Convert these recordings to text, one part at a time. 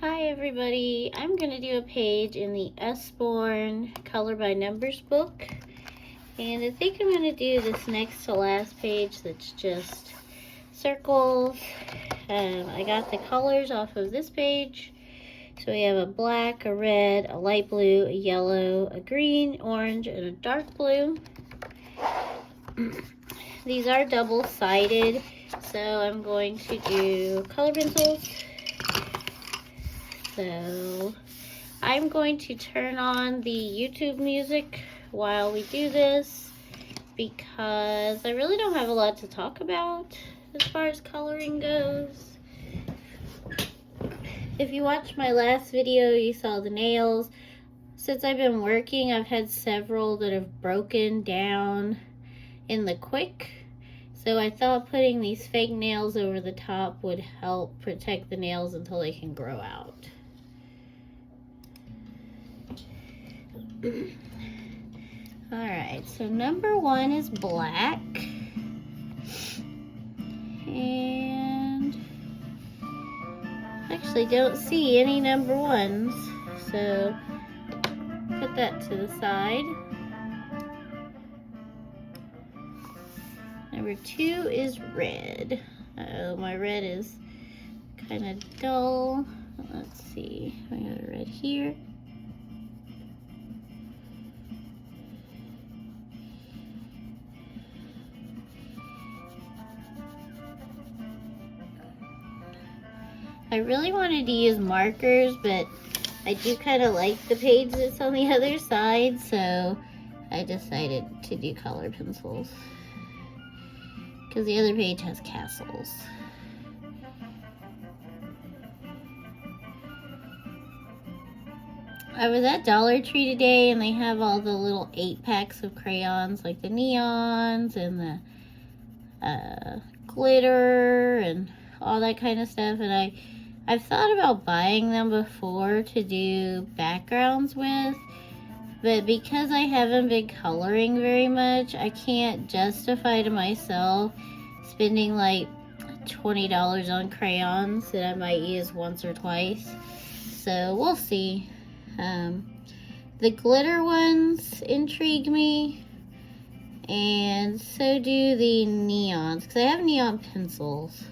Hi everybody, I'm going to do a page in the Usborn Color by Numbers book, and I think I'm going to do this next to last page that's just circles. I got the colors off of this page, so we have a black, a red, a light blue, a yellow, a green, orange, and a dark blue. These are double-sided, so I'm going to do color pencils. So I'm going to turn on the YouTube music while we do this because I really don't have a lot to talk about as far as coloring goes. If you watched my last video, you saw the nails. Since I've been working, I've had several that have broken down in the quick. So I thought putting these fake nails over the top would help protect the nails until they can grow out. Alright, so number 1 is black. And actually don't see any number 1s, so put that to the side. Number 2 is red. Oh, my red is kind of dull. Let's see, I got a red here. I really wanted to use markers, but I do kind of like the page that's on the other side, so I decided to do color pencils. Because the other page has castles. I was at Dollar Tree today and they have all the little 8-packs of crayons, like the neons and the glitter and all that kind of stuff, and I've thought about buying them before to do backgrounds with, but because I haven't been coloring very much, I can't justify to myself spending like $20 on crayons that I might use once or twice. So we'll see. The glitter ones intrigue me, and so do the neons, because I have neon pencils.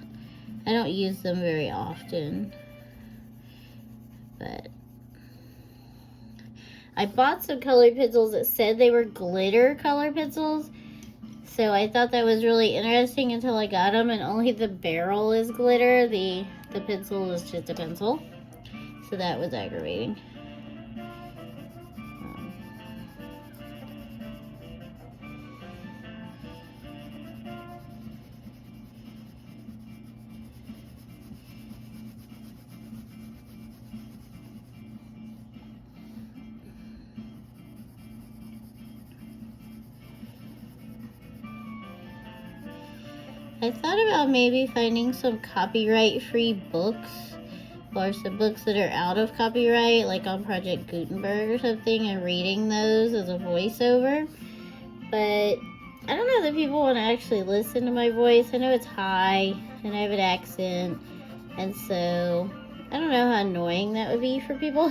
I don't use them very often, but I bought some colored pencils that said they were glitter color pencils, so I thought that was really interesting until I got them, and only the barrel is glitter. The pencil is just a pencil, so that was aggravating. I thought about maybe finding some copyright-free books, or some books that are out of copyright, like on Project Gutenberg or something, and reading those as a voiceover. But I don't know that people want to actually listen to my voice. I know it's high, and I have an accent, and so I don't know how annoying that would be for people.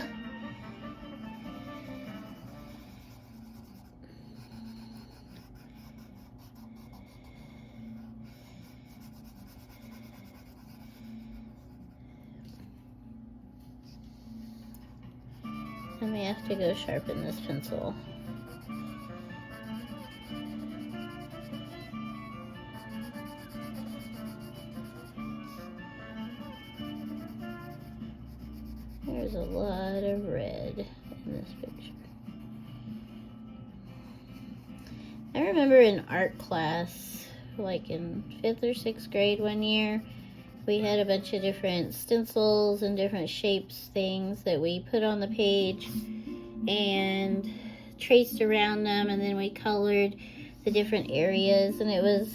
I may have to go sharpen this pencil. There's a lot of red in this picture. I remember in art class, like in 5th or 6th grade one year, we had a bunch of different stencils and different shapes things that we put on the page and traced around them, and then we colored the different areas, and it was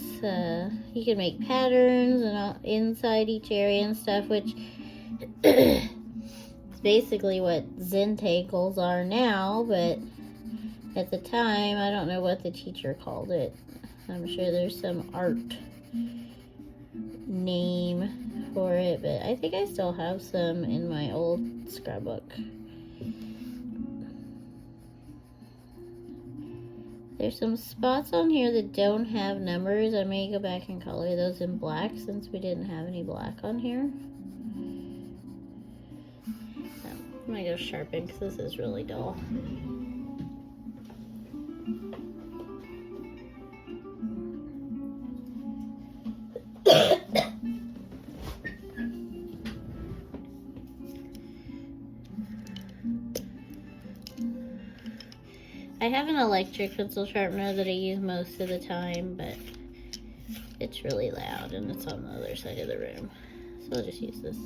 you could make patterns and all inside each area and stuff, which is basically what Zentangles are now, but at the time I don't know what the teacher called it. I'm sure there's some art name for it, but I think I still have some in my old scrapbook. There's some spots on here that don't have numbers. I may go back and color those in black since we didn't have any black on here. I'm gonna go sharpen because this is really dull. I have an electric pencil sharpener that I use most of the time, but it's really loud and it's on the other side of the room. So I'll just use this.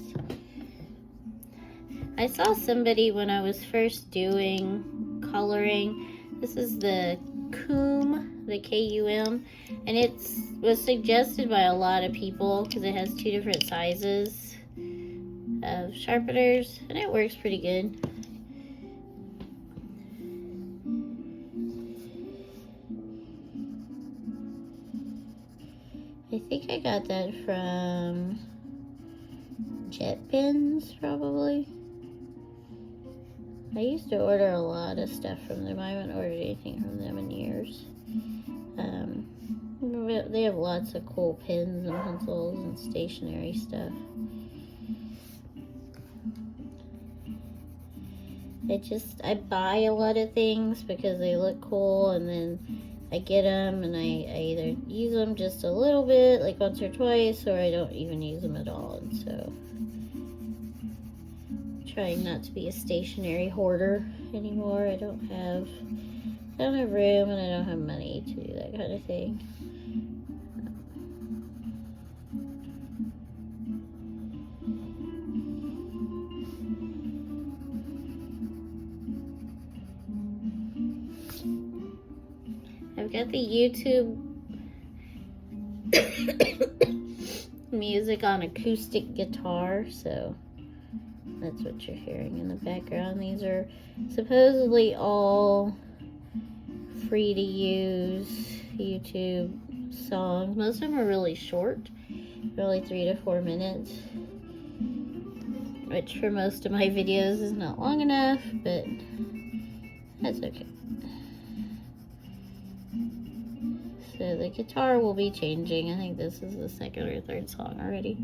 I saw somebody when I was first doing coloring. This is the Koom, the K-U-M, and it was suggested by a lot of people because it has 2 different sizes of sharpeners, and it works pretty good. I think I got that from Jet Pens, probably. I used to order a lot of stuff from them. I haven't ordered anything from them in years. They have lots of cool pens and pencils and stationery stuff. I buy a lot of things because they look cool, and then I get them and I either use them just a little bit, like once or twice, or I don't even use them at all. And so I'm trying not to be a stationery hoarder anymore. I don't have room and I don't have money to do that kind of thing. I've got the YouTube music on acoustic guitar, so that's what you're hearing in the background. These are supposedly all free to use YouTube songs. Most of them are really short, really 3 to 4 minutes, which for most of my videos is not long enough, but that's okay. So the guitar will be changing. I think this is the 2nd or 3rd song already.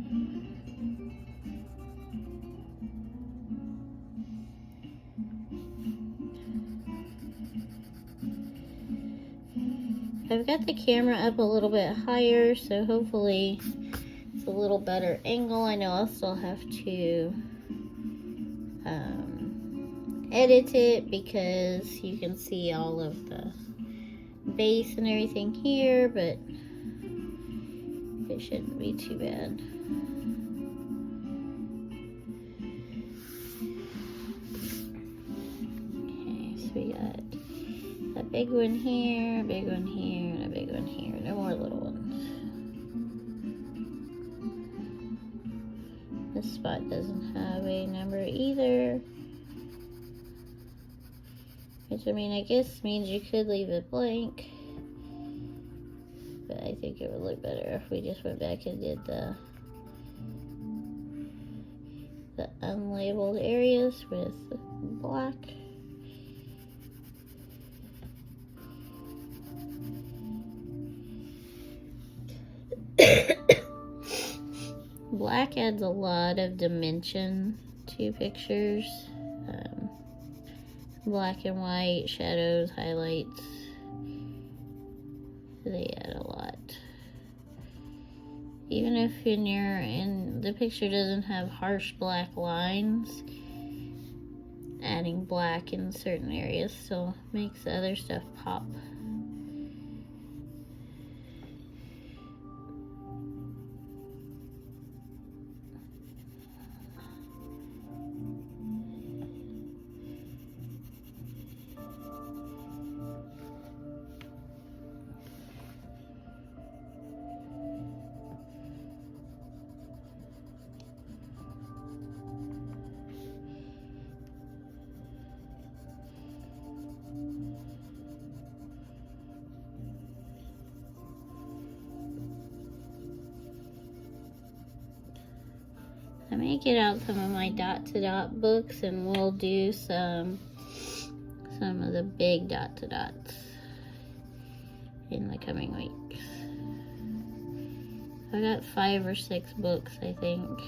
I've got the camera up a little bit higher, so hopefully it's a little better angle. I know I'll still have to edit it because you can see all of the base and everything here, but it shouldn't be too bad. Okay, so we got a big one here, a big one here, and a big one here. No more little ones. This spot doesn't have a number either. Which, I mean, I guess means you could leave it blank. But I think it would look better if we just went back and did the unlabeled areas with black. Black adds a lot of dimension to pictures. Black and white, shadows, highlights, they add a lot. Even if the picture doesn't have harsh black lines, adding black in certain areas still makes the other stuff pop. may get out some of my dot-to-dot books, and we'll do some of the big dot-to-dots in the coming weeks. I got 5 or 6 books, I think.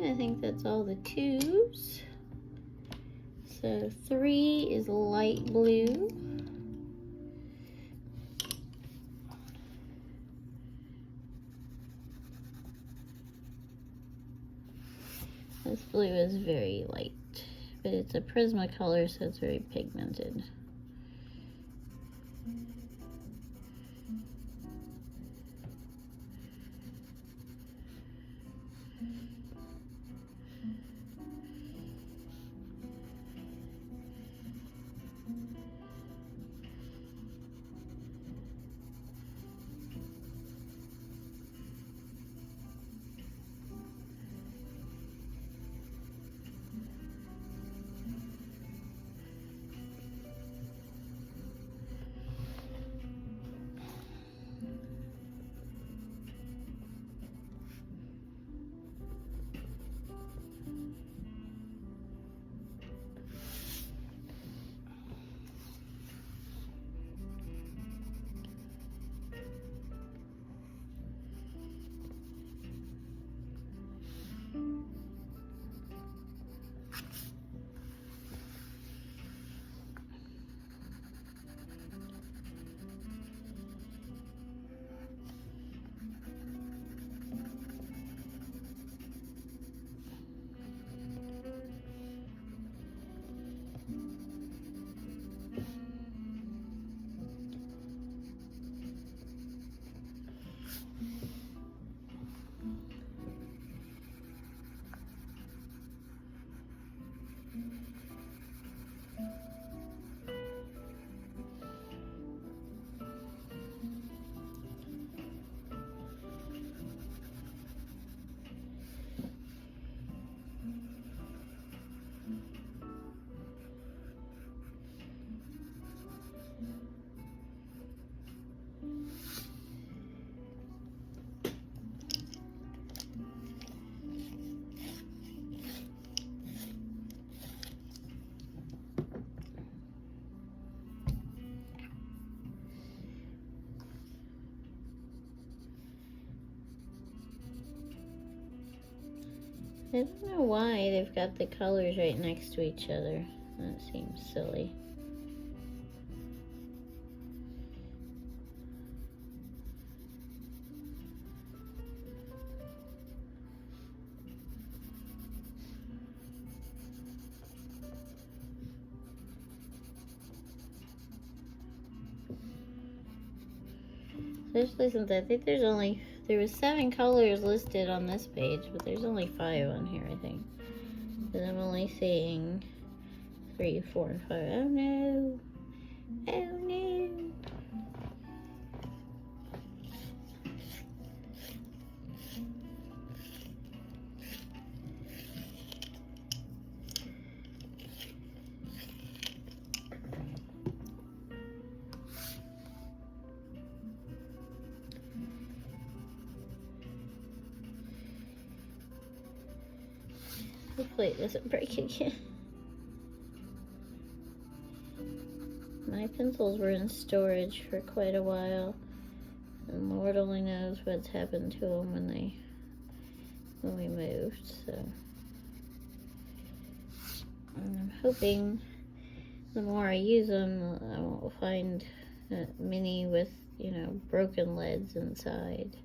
I think that's all the 2s. So 3 is light blue. This blue is very light, but it's a Prismacolor, so it's very pigmented. I don't know why they've got the colors right next to each other. That seems silly. Especially since I think there was 7 colors listed on this page, but there's only 5 on here, I think. But I'm only seeing 3, 4, and 5. Oh no! Oh no! Hopefully it doesn't break again. My pencils were in storage for quite a while, and Lord only knows what's happened to them when we moved. So I'm hoping the more I use them, I won't find many with, you know, broken leads inside.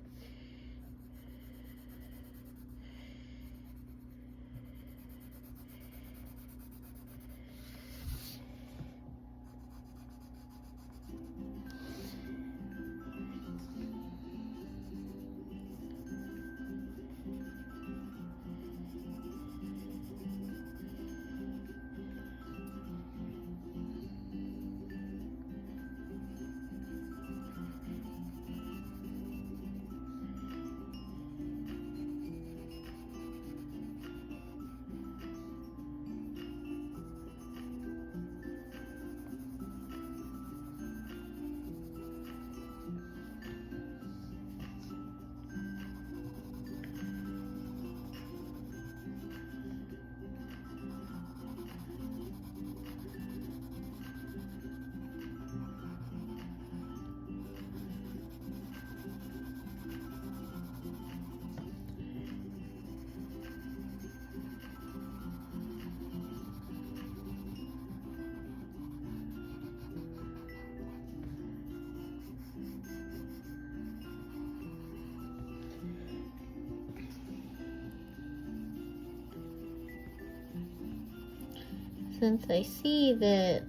since I see that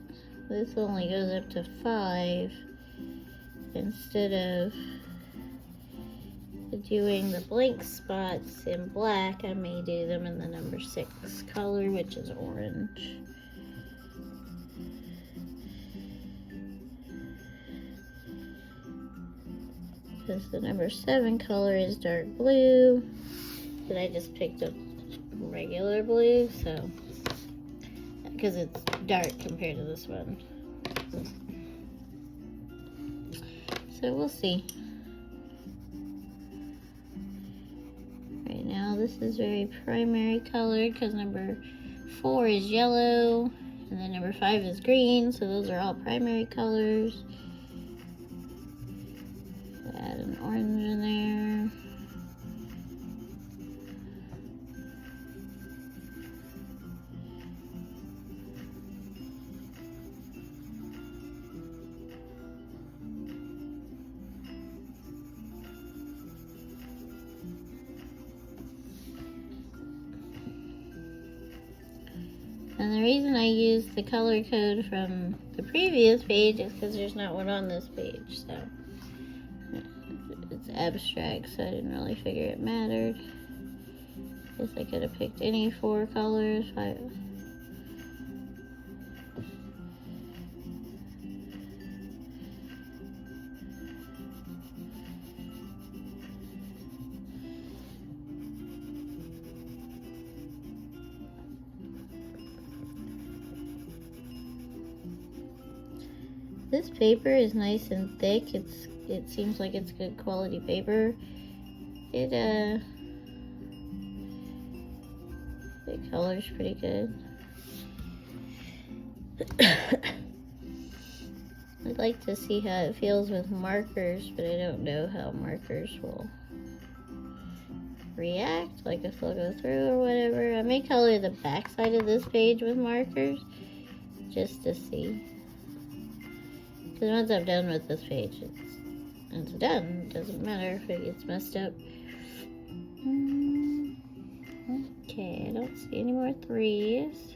this only goes up to 5, instead of doing the blank spots in black, I may do them in the number 6 color, which is orange. Because the number 7 color is dark blue, but I just picked up regular blue, so because it's dark compared to this one. So we'll see. Right now this is very primary colored because number 4 is yellow and then number 5 is green, so those are all primary colors. Add an orange in there. And the reason I used the color code from the previous page is because there's not one on this page, so it's abstract, so I didn't really figure it mattered. Guess I could have picked any 4 colors. This paper is nice and thick. It seems like it's good quality paper. It colors pretty good. I'd like to see how it feels with markers, but I don't know how markers will react, like if they'll go through or whatever. I may color the back side of this page with markers just to see. Because once I'm done with this page, it's done. It doesn't matter if it gets messed up. Okay, I don't see any more 3s.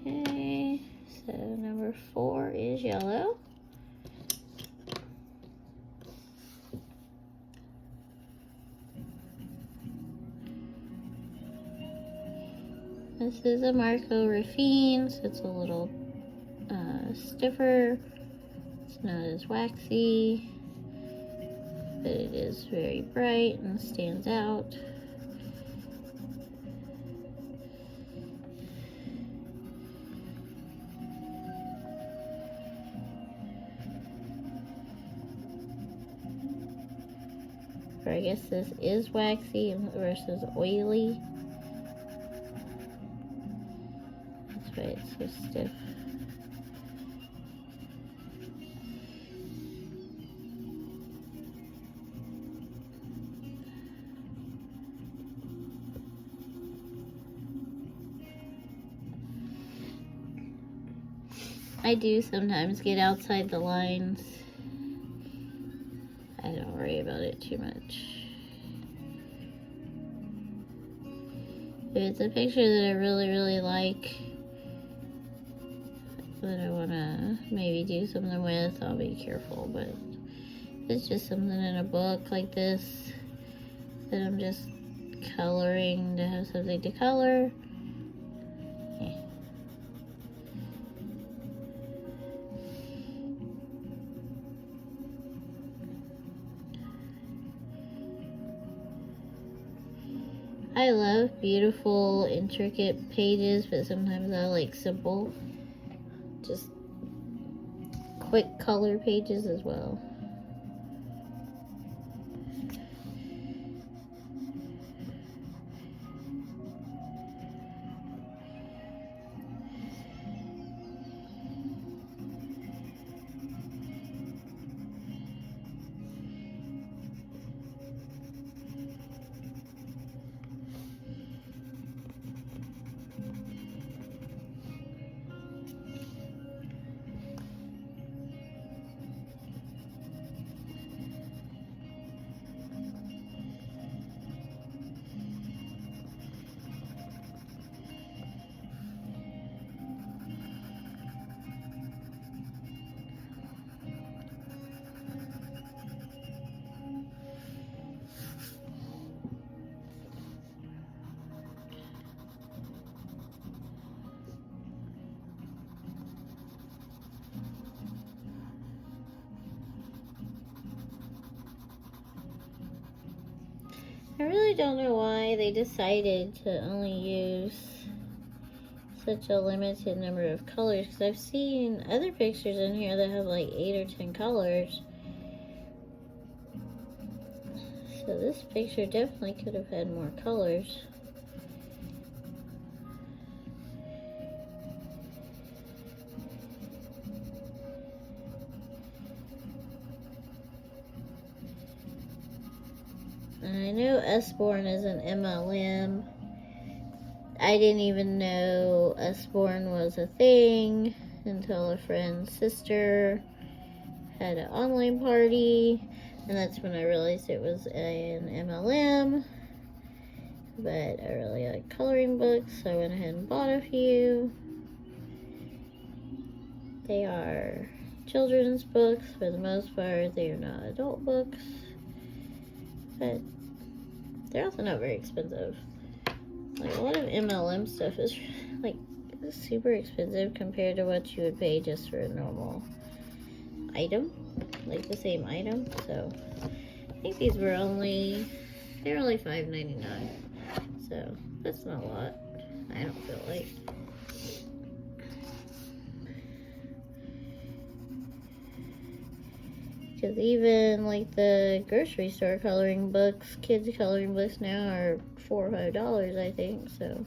Okay, so number 4 is yellow. This is a Marco Raffine, so it's a little stiffer. It's not as waxy, but it is very bright and stands out. Or I guess this is waxy versus oily. That's why it's so stiff. I do sometimes get outside the lines. I don't worry about it too much. If it's a picture that I really like, that I want to maybe do something with, I'll be careful. But if it's just something in a book like this that I'm just coloring to have something to color, I love beautiful, intricate pages, but sometimes I like simple, just quick color pages as well. I really don't know why they decided to only use such a limited number of colors, because I've seen other pictures in here that have like 8 or 10 colors. So this picture definitely could have had more colors. And I know Usborn is an MLM. I didn't even know Usborn was a thing until a friend's sister had an online party, and that's when I realized it was an MLM. But I really like coloring books, so I went ahead and bought a few. They are children's books for the most part. They are not adult books, but they're also not very expensive. Like, a lot of MLM stuff is like super expensive compared to what you would pay just for a normal item, like the same item. So I think these were only $5.99. So that's not a lot, I don't feel like. Because even like the grocery store coloring books, kids coloring books now are $4 or $5, I think, so.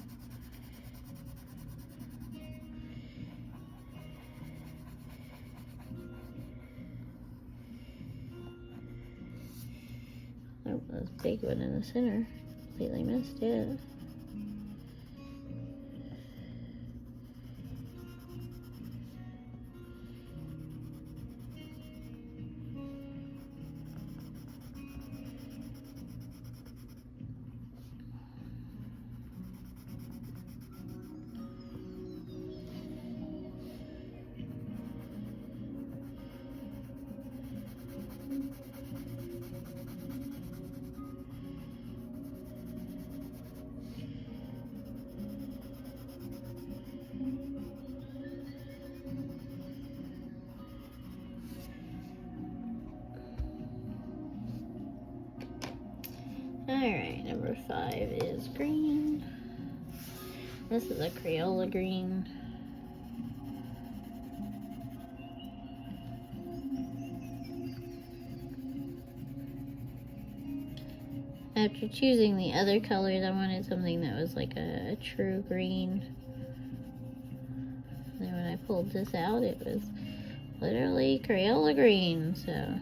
Oh, there's a big one in the center. Completely missed it. Alright, number 5 is green. This is a Crayola green. After choosing the other colors, I wanted something that was like a true green. And then when I pulled this out, it was literally Crayola green, so.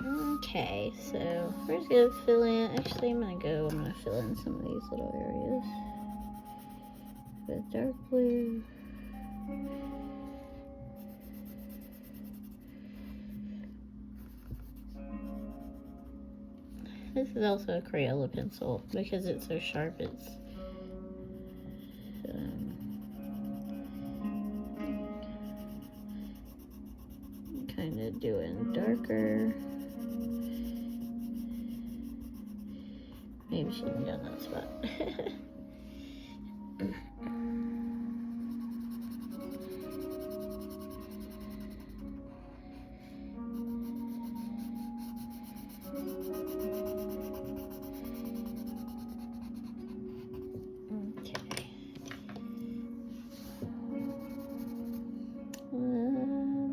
Okay, so we're just gonna fill in. Actually, I'm gonna fill in some of these little areas with dark blue. This is also a Crayola pencil because it's so sharp. It's kind of doing darker. Maybe shouldn't be on that spot.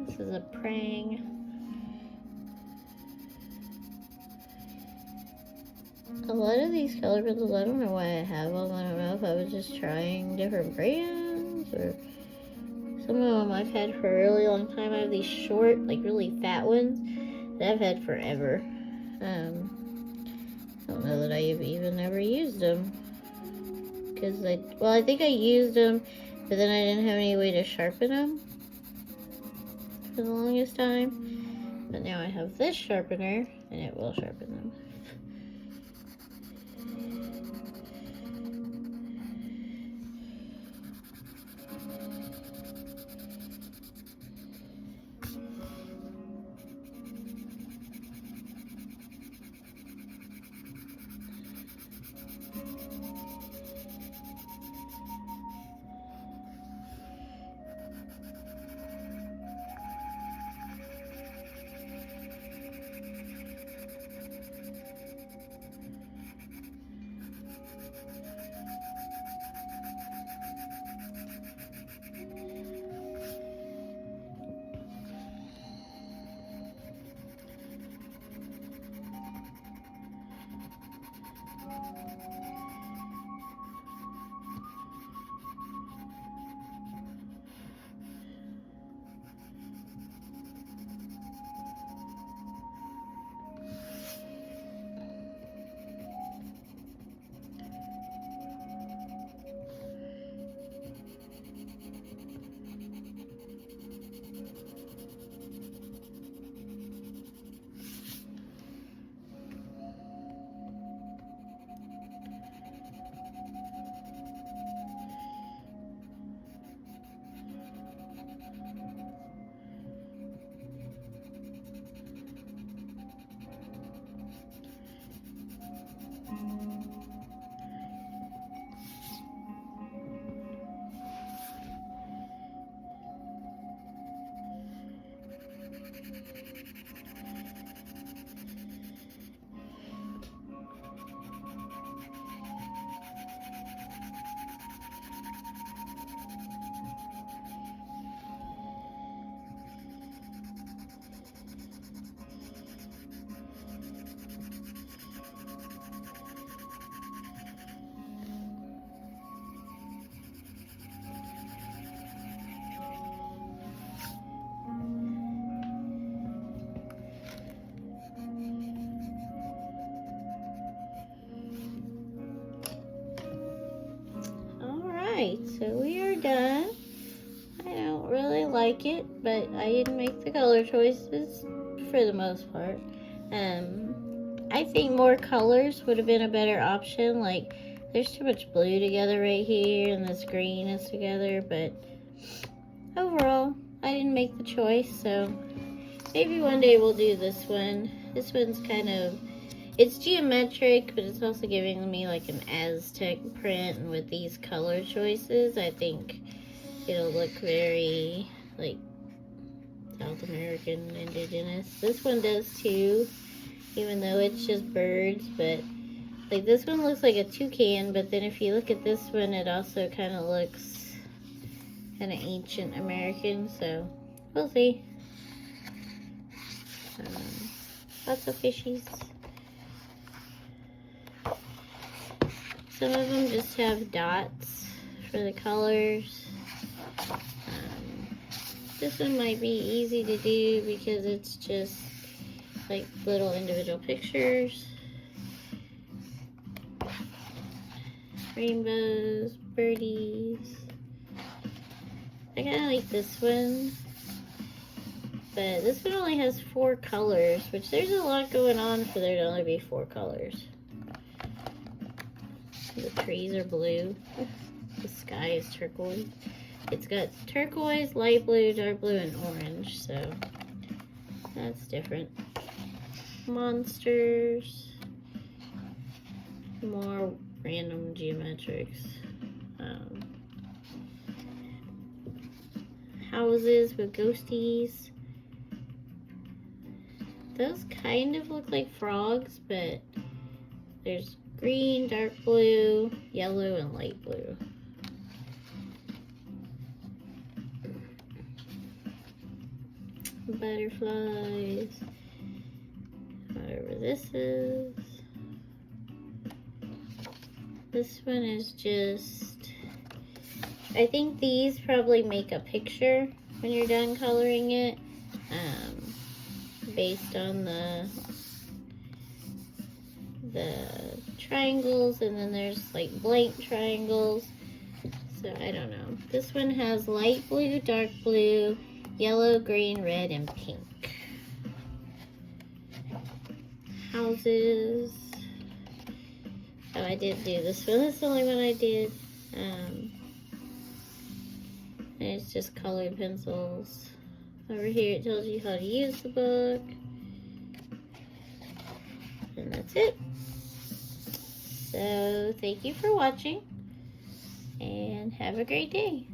This is a praying. A lot of these color pencils, I don't know why I have them. I don't know if I was just trying different brands or some of them I've had for a really long time. I have these short, like really fat ones that I've had forever. I don't know that I've even ever used them because I think I used them, but then I didn't have any way to sharpen them for the longest time. But now I have this sharpener and it will sharpen them. So we are done. I don't really like it, but I didn't make the color choices for the most part. I think more colors would have been a better option. Like, there's too much blue together right here, and this green is together, but overall, I didn't make the choice, so maybe one day we'll do this one. This one's kind of, it's geometric, but it's also giving me like an Aztec print, and with these color choices, I think it'll look very like South American, indigenous. This one does too, even though it's just birds, but like this one looks like a toucan, but then if you look at this one, it also kind of looks kind of ancient American, so we'll see. Lots of fishies. Some of them just have dots for the colors. This one might be easy to do because it's just like little individual pictures. Rainbows, birdies. I kind of like this one, but this one only has 4 colors, which there's a lot going on for there to only be 4 colors. The trees are blue. The sky is turquoise. It's got turquoise, light blue, dark blue, and orange, so that's different. Monsters. More random geometrics. Houses with ghosties. Those kind of look like frogs, but there's green, dark blue, yellow, and light blue. Butterflies. Whatever this is. This one is just, I think these probably make a picture when you're done coloring it, based on the triangles, and then there's like blank triangles, so I don't know. This one has light blue, dark blue, yellow, green, red, and pink. Houses. Oh, I did do this one. That's the only one I did. And it's just colored pencils. Over here it tells you how to use the book. And that's it. So, thank you for watching. And have a great day.